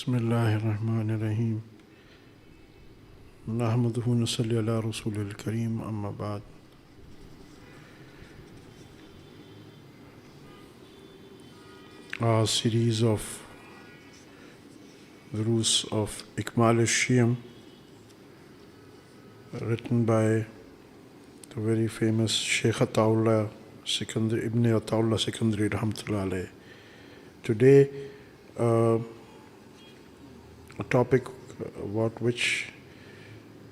Bismillahirrahmanirrahim. Nahmaduhu nusalli ala Rasulil Kareem, amma ba'd. Our series of Durus of Ikmaal ush Shiyam, written by the very famous Shaykh Ibn Ataullah Sikandari Rahmatullah alayh. Today, a topic about which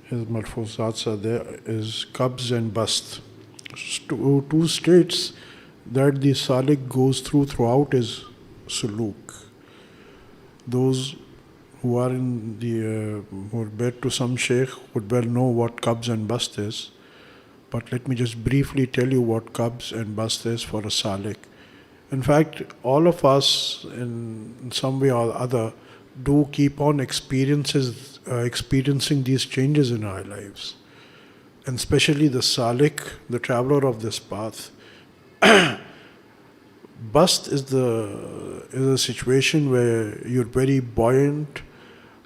his malfuzats are there is Qabz and Bast. Two states that the Salik goes throughout his suluk. Those who are in the who are bed to some sheikh would well know what Qabz and Bast is. But let me just briefly tell you what Qabz and Bast is for a Salik. In fact, all of us in some way or other do keep on experiencing these changes in our lives. And especially the Salik, the traveler of this path. Bast is a situation where you're very buoyant.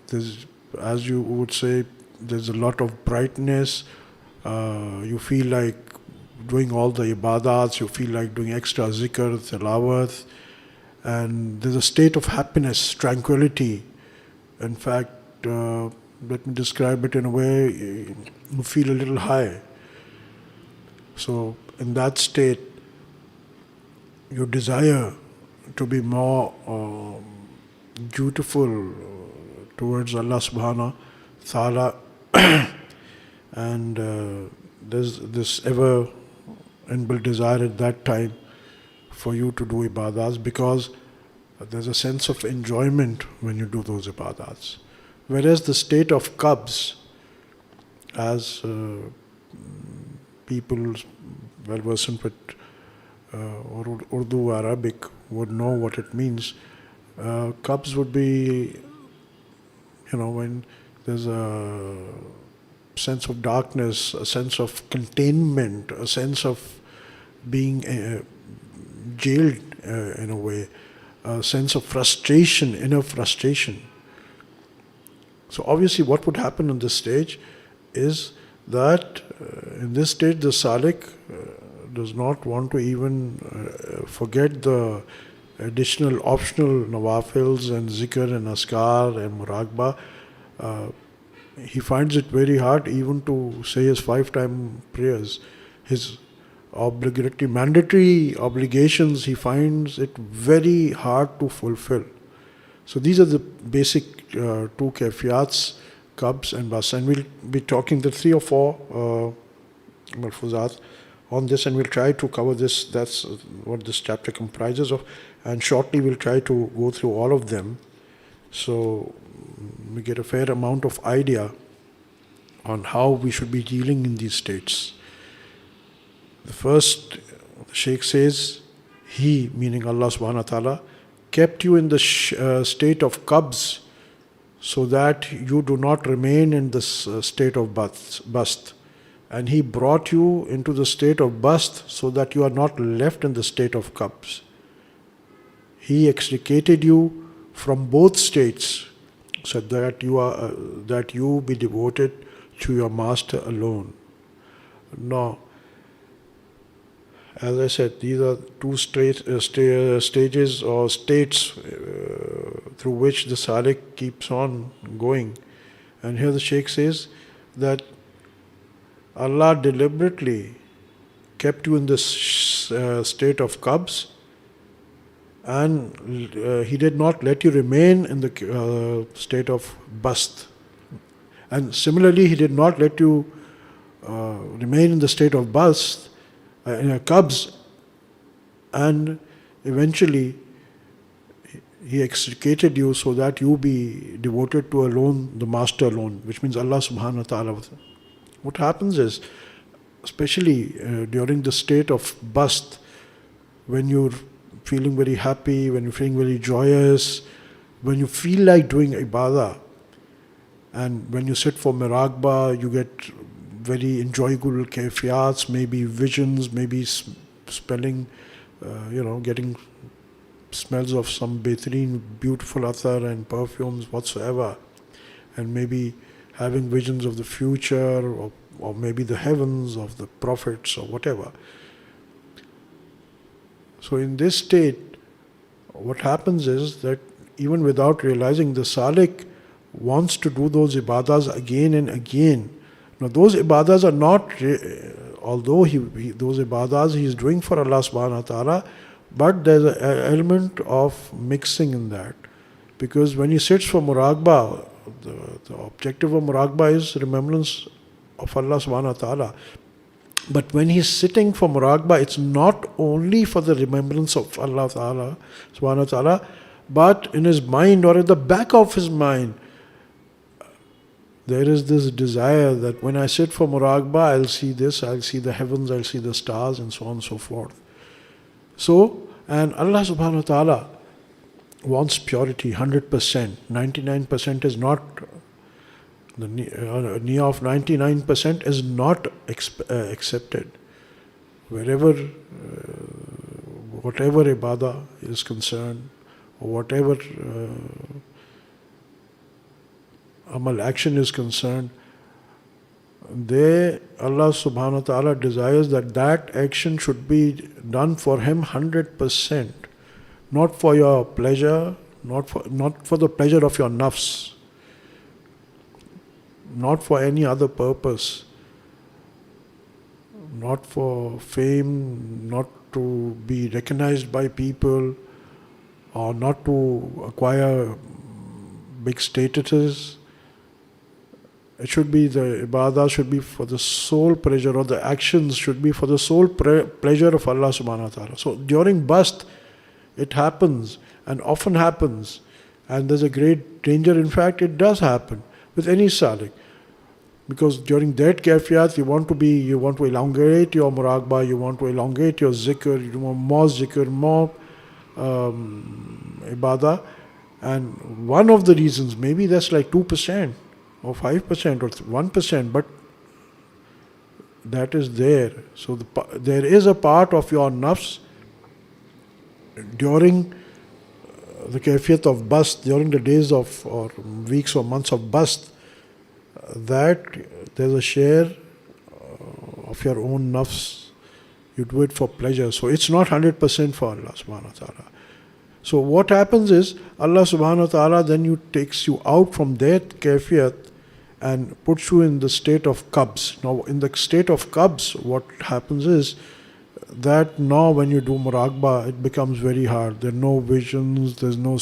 There's, as you would say, there's a lot of brightness. You feel like doing all the ibadats, you feel like doing extra zikr, tilawat, and there's a state of happiness, tranquility. In fact, let me describe it in a way, you feel a little high. So in that state, you desire to be more dutiful towards Allah subhanahu wa ta'ala, and there's this ever inbuilt desire at that time for you to do ibadats, because there's a sense of enjoyment when you do those ibadats. Whereas the state of Qabz, as people well versed with Urdu, Arabic would know what it means. Qabz would be, when there's a sense of darkness, a sense of containment, a sense of being jailed in a way, a sense of frustration, inner frustration. So obviously what would happen on this stage is that in this stage the Salik does not want to even forget the additional optional nawafils and zikr and askar and muraqbah. He finds it very hard even to say his 5-time prayers. His mandatory obligations, he finds it very hard to fulfill. So these are the basic two kayfiyats, Qabz and Bast. And we'll be talking the 3 or 4 malfuzat on this, and we'll try to cover this. That's what this chapter comprises of. And shortly we'll try to go through all of them, so we get a fair amount of idea on how we should be dealing in these states. The first, the Shaykh says, He, meaning Allah subhanahu wa ta'ala, kept you in the state of Qabz so that you do not remain in this state of Bast. And He brought you into the state of Bast so that you are not left in the state of Qabz. He extricated you from both states so that you be devoted to your Master alone. Now, as I said, these are two stages or states through which the Salik keeps on going. And here the Shaykh says that Allah deliberately kept you in this state of Qabz, and He did not let you remain in the state of Bast. And similarly, He did not let you remain in the state of Bast, in a Qabz, and eventually He extricated you so that you be devoted to alone, the Master alone, which means Allah subhanahu wa ta'ala. What happens is, especially during the state of Bast, when you're feeling very happy, when you're feeling very joyous, when you feel like doing ibadah, and when you sit for muraqbah, you get very enjoyable kayfiyats, maybe visions, maybe spelling, getting smells of some behreen, beautiful athar and perfumes whatsoever, and maybe having visions of the future, or maybe the heavens of the prophets or whatever. So in this state, what happens is that even without realizing, the salik wants to do those ibadas again and again. Now those ibadas are not, although those ibadas he is doing for Allah subhanahu wa ta'ala, but there's an element of mixing in that. Because when he sits for muraqabah, the objective of muraqabah is remembrance of Allah subhanahu wa ta'ala. But when he's sitting for muraqabah, it's not only for the remembrance of Allah ta'ala, subhanahu wa ta'ala, but in his mind or at the back of his mind, there is this desire that when I sit for muraqabah, I'll see this, I'll see the heavens, I'll see the stars, and so on and so forth. So, and Allah subhanahu wa ta'ala wants purity, 100%. 99% is not, the niyyah of 99% is not accepted. Wherever, whatever ibadah is concerned, or whatever amal action is concerned, there Allah subhanahu wa ta'ala desires that that action should be done for him 100%, not for your pleasure, not for the pleasure of your nafs, not for any other purpose, not for fame, not to be recognized by people, or not to acquire big statuses. It should be, the ibadah should be for the sole pleasure, or the actions should be for the sole pleasure of Allah subhanahu wa ta'ala. So during bast, it happens, and often happens, and there's a great danger. In fact, it does happen with any salik, because during that kafiyat you want to elongate your muraqabah, you want to elongate your zikr, you want more zikr, more ibadah, and one of the reasons, maybe that's like 2% or 5% or 1%, but that is there. So there is a part of your nafs during the kafiyat of bast, during the days of, or weeks or months of bast, that there's a share of your own nafs. You do it for pleasure. So it's not 100% for Allah subhanahu wa ta'ala. So what happens is, Allah subhanahu wa ta'ala then takes you out from that kafiyat and puts you in the state of qabz. Now in the state of qabz, what happens is that now when you do muraqabah, it becomes very hard. There are no visions, there's no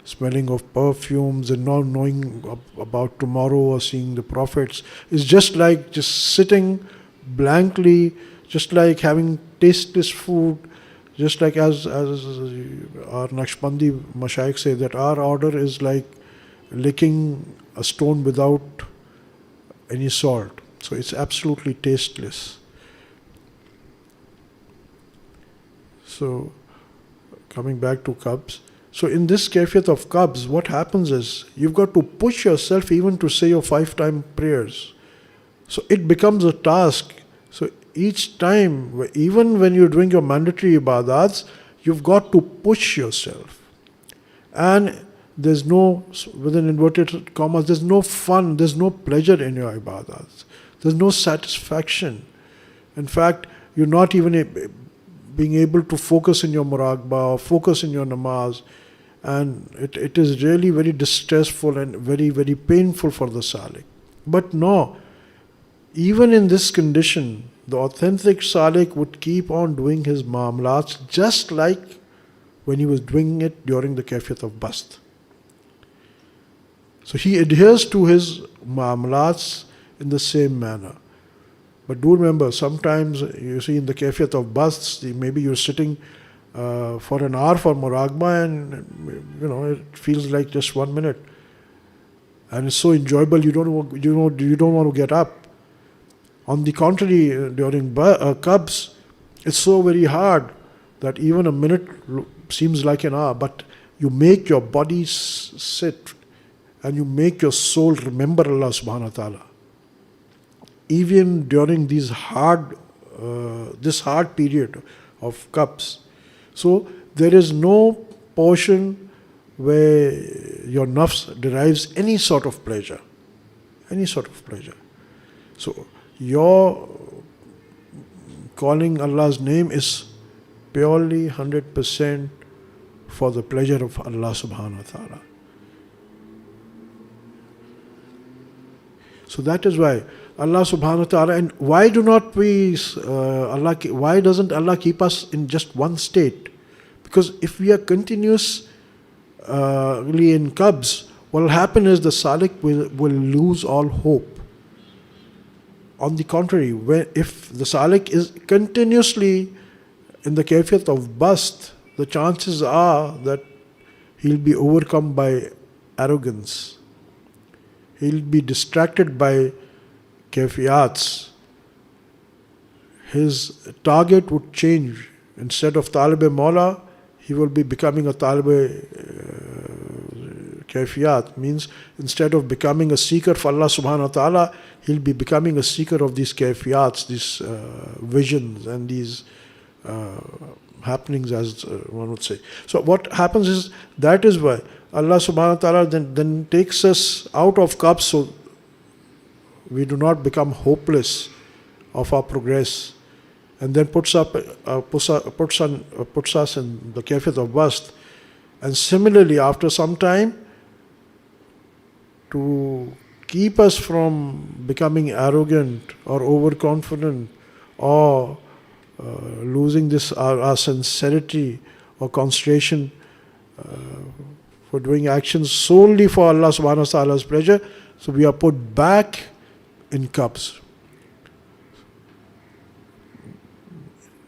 smelling of perfumes, and not knowing about tomorrow or seeing the prophets. It's just like just sitting blankly, just like having tasteless food, just like as our Naqshbandi Mashaykh say, that our order is like licking a stone without any salt. So it's absolutely tasteless. So coming back to qabz. So in this kafiyat of qabz, what happens is, you've got to push yourself even to say your 5-time prayers. So it becomes a task. So each time, even when you're doing your mandatory ibadats, you've got to push yourself. And there's no, within inverted commas, there's no fun, there's no pleasure in your ibadats. There's no satisfaction. In fact, you're not even being able to focus in your muraqabah or focus in your namaz. And it is really very distressful and very, very painful for the salik. But no, even in this condition, the authentic salik would keep on doing his ma'amlats just like when he was doing it during the kafiyat of bast. So he adheres to his ma'amlats in the same manner. But do remember, sometimes you see in the kafiyat of bast, maybe you're sitting for an hour for muraqabah, and it feels like just 1 minute, and it's so enjoyable you don't want to get up. On the contrary, during qabz, it's so very hard that even a minute seems like an hour, but you make your body sit and you make your soul remember Allah subhanahu wa ta'ala. Even during this hard period of qabz. So there is no portion where your nafs derives any sort of pleasure. Any sort of pleasure. So your calling Allah's name is purely 100% for the pleasure of Allah subhanahu wa ta'ala. So that is why Allah subhanahu wa ta'ala, and why do not we, why doesn't Allah keep us in just one state? Because if we are continuously in Qabz, what will happen is the salik will lose all hope. On the contrary, if the salik is continuously in the kayfiyat of bast, the chances are that he'll be overcome by arrogance. He'll be distracted by kayfiyats. His target would change. Instead of talib-e-mawla, he will be becoming a talib-e-kayfiyat. Means instead of becoming a seeker for Allah subhanahu wa ta'ala, he'll be becoming a seeker of these kayfiyats, these visions and these happenings, as one would say. So what happens is, that is why Allah subhanahu wa ta'ala then takes us out of Qabz, so we do not become hopeless of our progress, and then puts us in the kayfiyat of bast. And similarly, after some time, to keep us from becoming arrogant or overconfident or losing this our sincerity or concentration for doing actions solely for Allah subhanahu wa ta'ala's pleasure, so we are put back in Qabz.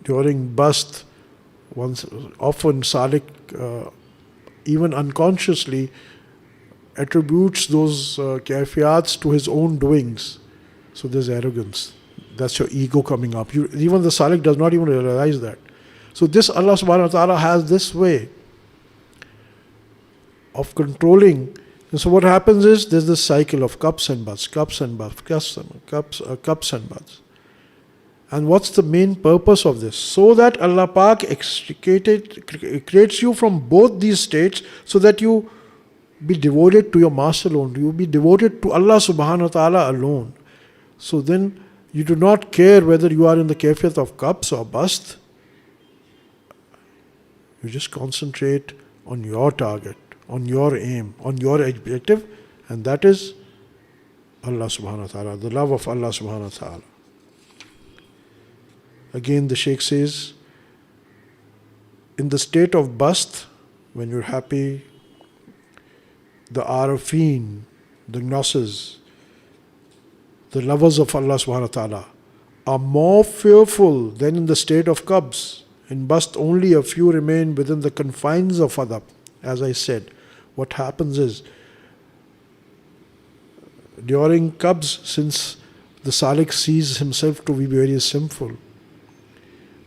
During bast, often salik even unconsciously attributes those kayfiyats to his own doings. So there's arrogance. That's your ego coming up. Even the salik does not even realize that. So this Allah subhanahu wa ta'ala has this way of controlling. And so what happens is, there's this cycle of Qabz and Bast, Qabz and Bast, Qabz and Bast. And what's the main purpose of this? So that Allah Pak creates you from both these states, so that you be devoted to your master alone. You be devoted to Allah subhanahu wa ta'ala alone. So then you do not care whether you are in the kayfiyat of Qabz or Bast. You just concentrate on your target, on your aim, on your objective, and that is Allah subhanahu wa ta'ala, the love of Allah subhanahu wa ta'ala. Again, the Shaykh says, in the state of bast, when you're happy, the arafeen, the gnosis, the lovers of Allah subhanahu wa ta'ala, are more fearful than in the state of Qabz. In bast, only a few remain within the confines of adab. As I said, what happens is, during Qabz, since the salik sees himself to be very sinful,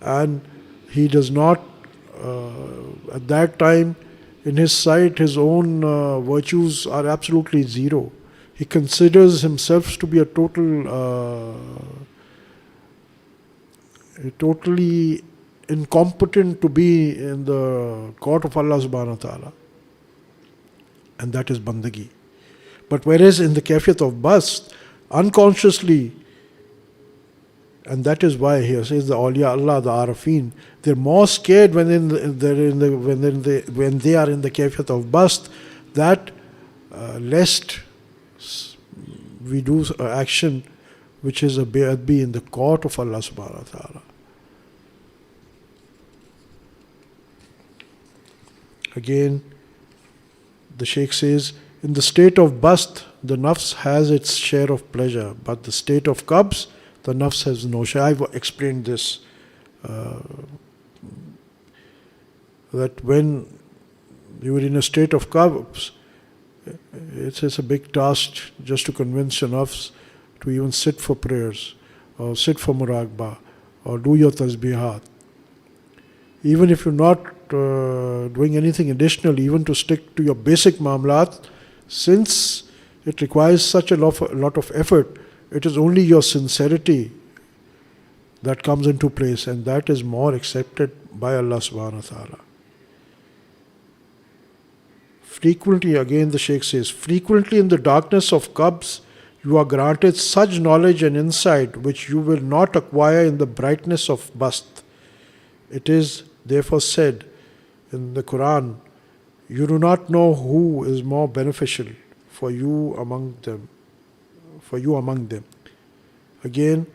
and he does not, at that time, in his sight, his own virtues are absolutely zero. He considers himself to be totally incompetent to be in the court of Allah subhanahu wa ta'ala. And that is bandagi. But whereas in the kayfiyat of bast, unconsciously, and that is why here says the awliya Allah, the arafeen, they're more scared when they are in the kayfiyat of bast, that lest we do action which is a be'adbi in the court of Allah subhanahu wa ta'ala. Again, the Shaykh says, in the state of bast, the nafs has its share of pleasure, but the state of Qabz, the nafs has no share. I've explained this, that when you are in a state of Qabz, it's a big task just to convince your nafs to even sit for prayers, or sit for muraqbah, or do your tasbihat. Even if you're not doing anything additional, even to stick to your basic mamlat, since it requires such a lot of effort, it is only your sincerity that comes into place, and that is more accepted by Allah subhanahu wa ta'ala. frequently, again the Shaykh says, frequently in the darkness of Qabz, you are granted such knowledge and insight which you will not acquire in the brightness of Bast. It is therefore said in the Quran, you do not know who is more beneficial for you among them. Again,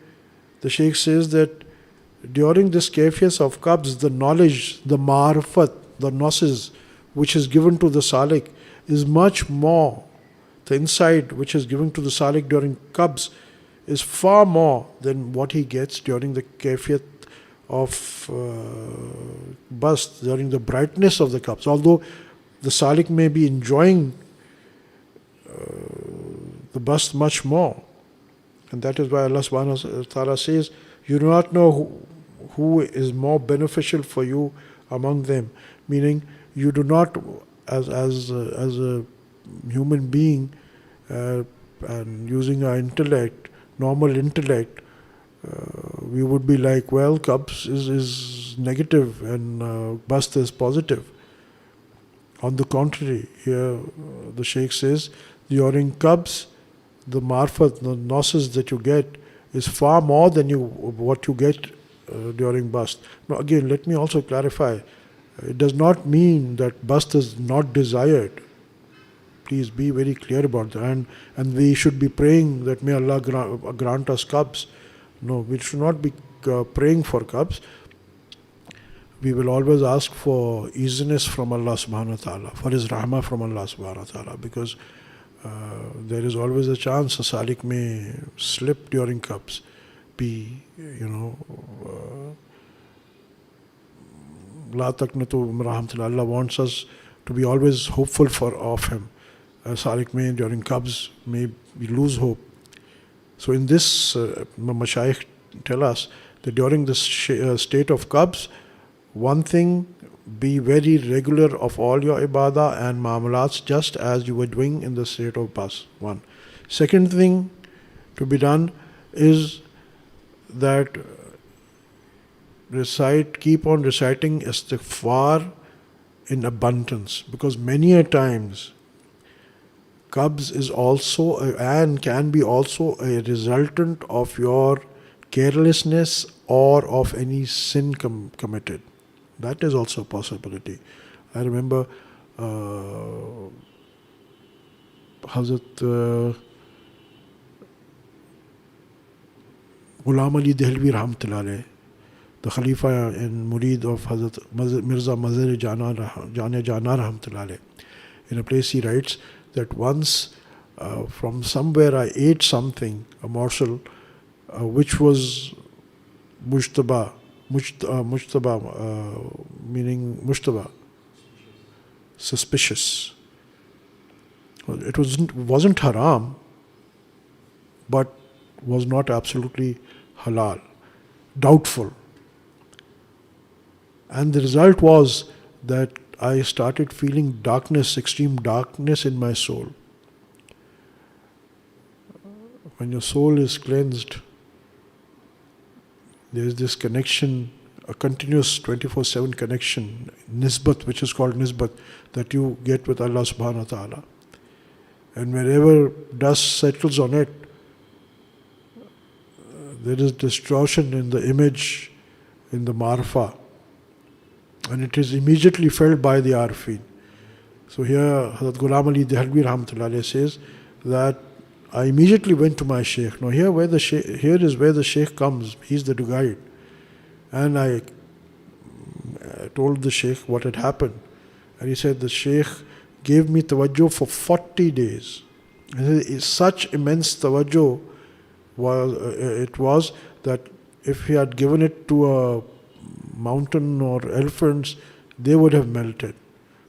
the Shaykh says that during this kayfiyat of Qabz, the knowledge, the ma'rifat, the gnosis which is given to the Salik is much more. The insight which is given to the Salik during Qabz is far more than what he gets during the kayfiyat of Bast, during the brightness of the Qabz. Although the Salik may be enjoying the Bast much more. And that is why Allah subhanahu wa ta'ala says, you do not know who is more beneficial for you among them. Meaning, you do not, as a human being, and using our intellect, normal intellect, we would be like, well, Qabz is negative and Bast is positive. On the contrary, here the Shaykh says, during Qabz, the marfat, the gnosis that you get is far more than what you get during Bast. Now again, let me also clarify, it does not mean that Bast is not desired. Please be very clear about that. And we should be praying that may Allah grant us Qabz. No, we should not be praying for Qabz. We will always ask for easiness from Allah subhanahu wa ta'ala, for His rahmah from Allah subhanahu wa ta'ala, because there is always a chance a Salik may slip during Qabz, La taqnatu min rahmatillah. Allah wants us to be always hopeful of Him. Salik may during Qabz may we lose hope. So in this, Mashayikh tell us that during this state of Qabz, one thing, be very regular of all your ibadah and ma'amulats just as you were doing in the state of Bast. One. Second thing to be done is that keep on reciting istighfar in abundance, because many a times Qabz is also and can be also a resultant of your carelessness or of any sin committed. That is also a possibility. I remember Hazrat Ghulam Ali Dehlvi Rahmatullah Alayh, the Khalifa and Murid of Hazrat Mirza Mazhar Jana Rahmatullah Alayh. In a place he writes that once from somewhere I ate something, a morsel, which was mujtaba, meaning mushtaba, suspicious. It wasn't haram, but was not absolutely halal, doubtful. And the result was that I started feeling darkness, extreme darkness in my soul. When your soul is cleansed, there is this connection, a continuous 24/7 connection, nisbat, which is called nisbat, that you get with Allah subhanahu wa ta'ala. And wherever dust settles on it, there is distortion in the image, in the marfa, and it is immediately felt by the arifin. So here Hazrat Ghulam Ali Dehlvi Rahmatullah Alayh says that I immediately went to my Shaykh. Now here is where the Shaykh comes, he's the guide. And I told the Shaykh what had happened. And he said the Shaykh gave me tawajjuh for 40 days. And such immense tawajjuh was that if he had given it to a mountain or elephants, they would have melted.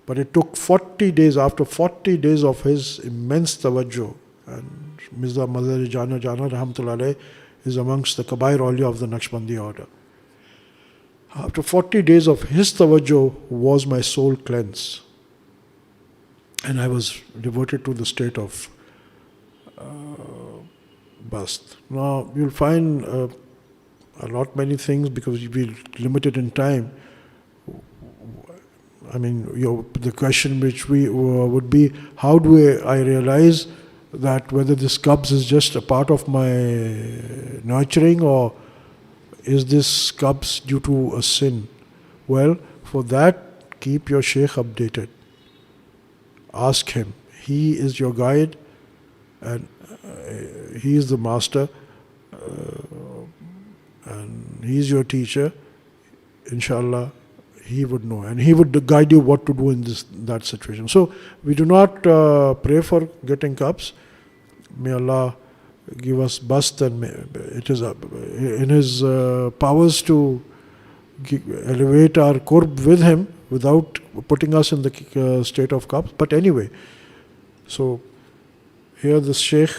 But it took 40 days, after 40 days of his immense tawajjuh, and Mirza Mazhar Jana Rahmatullah Alayh is amongst the Kabair Awliya of the Naqshbandi order. After 40 days of his tawajjuh was my soul cleansed. And I was devoted to the state of Bast. Now you'll find many things, because we're limited in time. I mean, the question which we would be, how do I realize that whether this qabz is just a part of my nurturing, or is this qabz due to a sin? Well, for that, keep your Shaykh updated. Ask him. He is your guide, and he is the master, and he is your teacher. Inshallah, he would know, and he would guide you what to do in that situation. So we do not pray for getting qabz. May Allah give us bast, and it is in His powers to elevate our qurb with Him without putting us in the state of qabz. But anyway, so here the Shaykh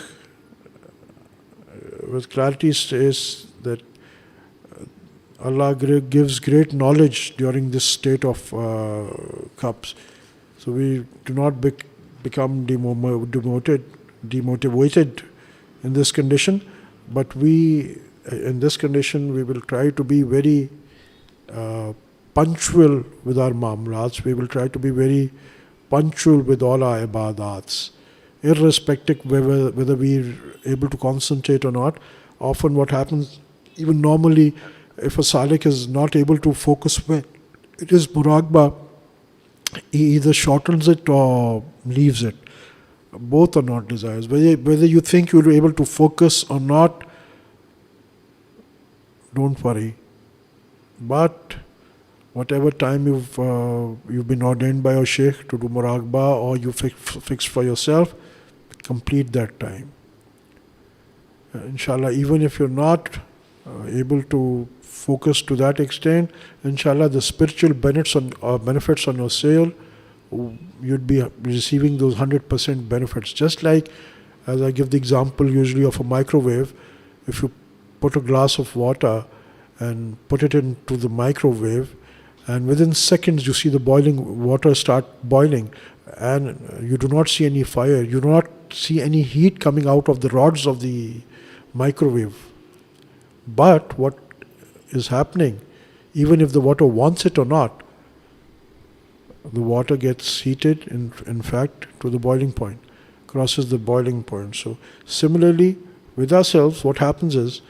with clarity says that Allah gives great knowledge during this state of qabz. So we do not become demotivated in this condition, but in this condition we will try to be very punctual with our ma'amulats. We will try to be very punctual with all our ibadats, irrespective whether we're able to concentrate or not. Often what happens, even normally, if a salik is not able to focus when it is muraqabah, he either shortens it or leaves it. Both are not desires. Whether you think you'll be able to focus or not, don't worry. But whatever time you've been ordained by your Shaykh to do muraqabah, or you fix for yourself, complete that time. Inshallah, even if you're not able to focus to that extent, inshallah, the spiritual benefits on your soul, you'd be receiving those 100% benefits. Just like, as I give the example usually of a microwave, if you put a glass of water and put it into the microwave, and within seconds you see the boiling water start boiling, and you do not see any fire, you do not see any heat coming out of the rods of the microwave. But what is happening, even if the water wants it or not, the water gets heated, in fact, to the boiling point, crosses the boiling point. So similarly, with ourselves, what happens is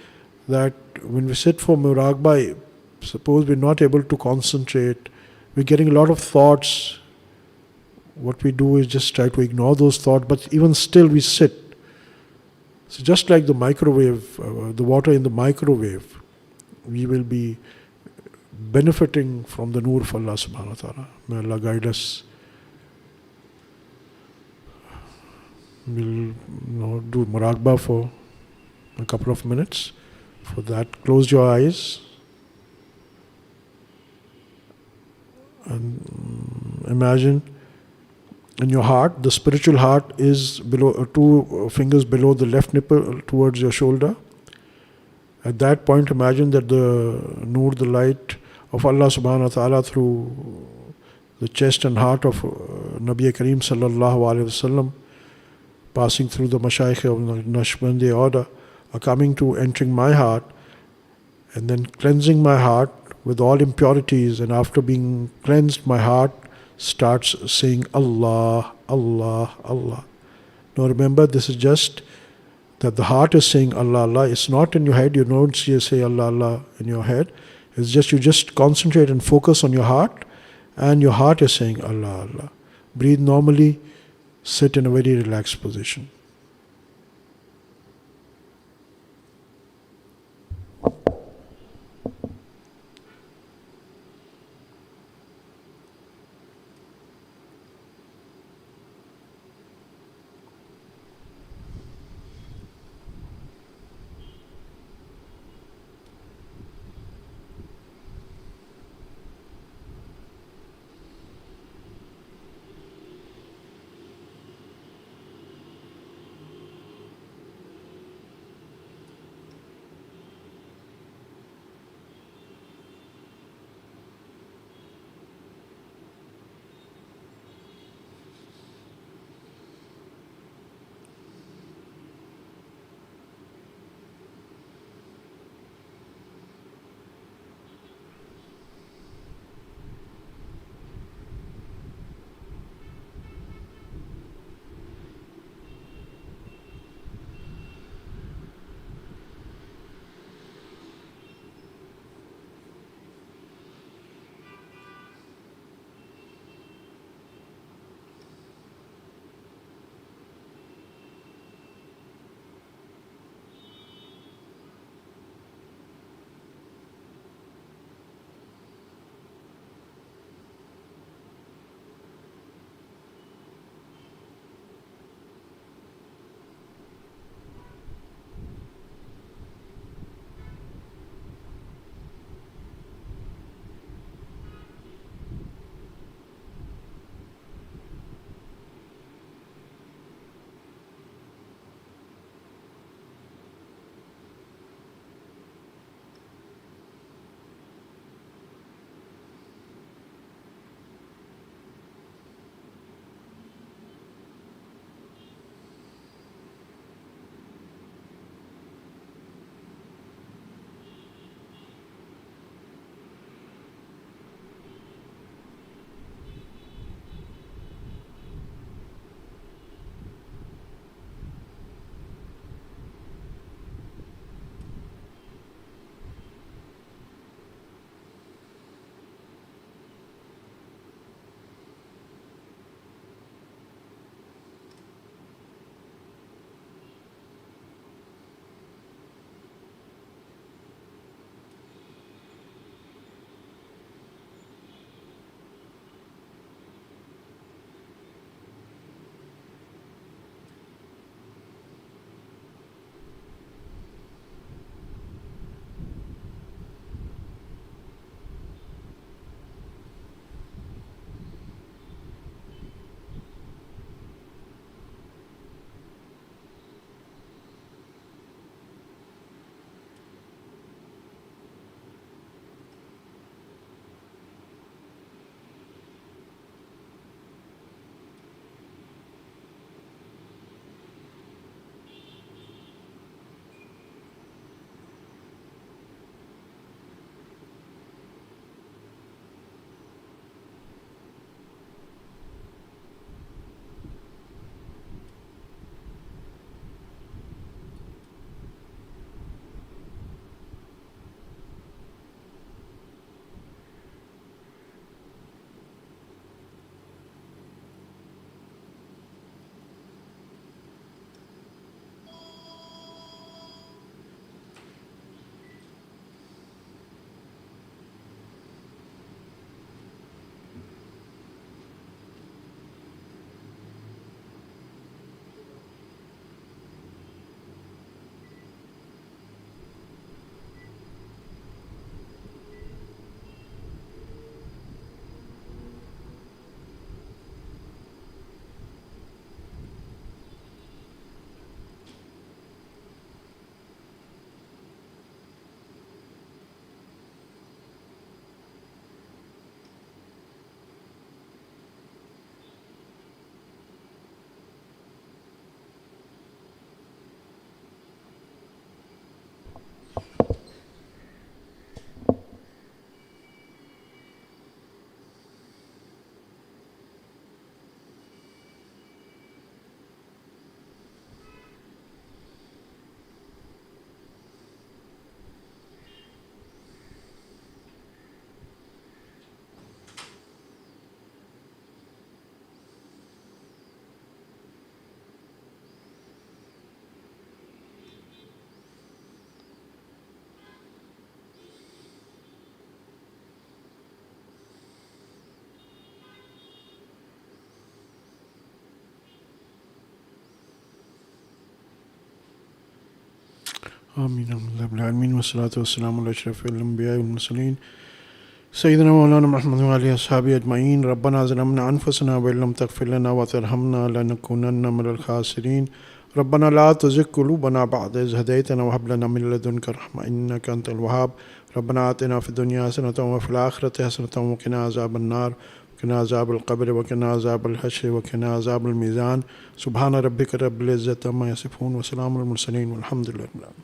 that when we sit for muraqabah, suppose we're not able to concentrate, we're getting a lot of thoughts. What we do is just try to ignore those thoughts, but even still we sit. So just like the microwave, the water in the microwave, we will be benefiting from the nur of Allah subhanahu wa ta'ala. May Allah guide us. We'll do muraqabah for a couple of minutes. For that, close your eyes and imagine in your heart, the spiritual heart is below, 2 fingers below the left nipple towards your shoulder. At that point, imagine that the nur, the light of Allah subhanahu wa ta'ala through the chest and heart of Nabi Kareem sallallahu alayhi wasallam, passing through the Mashaykh of Naqshbandi order, are entering my heart, and then cleansing my heart with all impurities, and after being cleansed, my heart starts saying Allah, Allah, Allah. Now remember, this is just that the heart is saying Allah, Allah. It's not in your head. You don't say Allah, Allah in your head. It's just you just concentrate and focus on your heart, and your heart is saying Allah, Allah. Breathe normally. Sit in a very relaxed position. آمين رب العالمين والصلاة والسلام على أشرف الأنبياء والمرسلين سيدنا مولانا محمد وعلى أصحابه أجمعين. ربنا ظلمنا أنفسنا وإن لم تغفر لنا وترحمنا لنكونن من الخاسرين. ربنا لا تزغ قلوبنا بعد إذ هديتنا وهب لنا من لدنك رحمة إنك أنت الوهاب. ربنا آتنا في الدنيا حسنة وفي الآخرة حسنة وقنا عذاب النار وقنا عذاب القبر وقنا عذاب الحشر وقنا عذاب الميزان. سبحان ربك رب العزة عما يصفون وسلام على المرسلين والحمد لله رب العالمين.